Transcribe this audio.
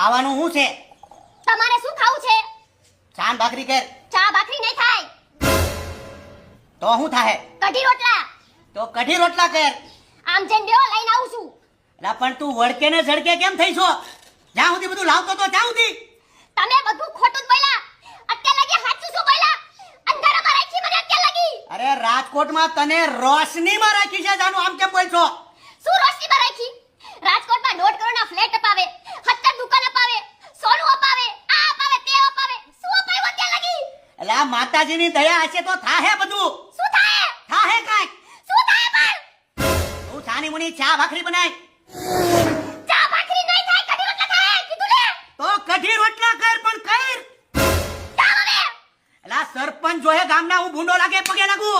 ખાવાનું શું છે? તમારે શું ખાવું છે? ચાન ભાખરી કર. ચા ભાખરી નહીં થાય. તો શું થાય? કઢી રોટલા. તો કઢી રોટલા કર. આમ જેમ બેઓ લઈને આવું છું. એલા પણ તું વળકે ને ઝડકે કેમ થઈ છો? જ્યાં સુધી બધું લાવતો તો ત્યાં સુધી. તમે બધું ખોટું જ બોલ્યા. અત્યારે લગી સાચું શું બોલ્યા? અંધારામાં રાખી મને અત્યારે લગી. અરે રાજકોટમાં તને રોશનીમાં રાખી છે જાનું, આમ કેમ બોલ છો? શું રોશનીમાં રાખી? રાજકોટમાં 1.5 કરોડના ફ્લેટ અપાવે, 17 દુકાન અપાવે, સોનું અપાવે, આ અપાવે, તે અપાવે. શું અપાવ્યું અત્યારે લગી? એલા માતાજીની દયા હશે તો થાહે બધું. શું થાય? થાહે કાંઈક. શું થાય પણ? તું છાની મુની ચા ભાખરી બનાય. ચા ભાખરી નહીં થાય, કઢી રોટલા થાય. કીધું લે. તો કઢી રોટલા કર, પણ કર. જાવ હવે. એલા સરપંચ જોહે ગામના, હું ભૂંડો લાગે પગે લાગુ.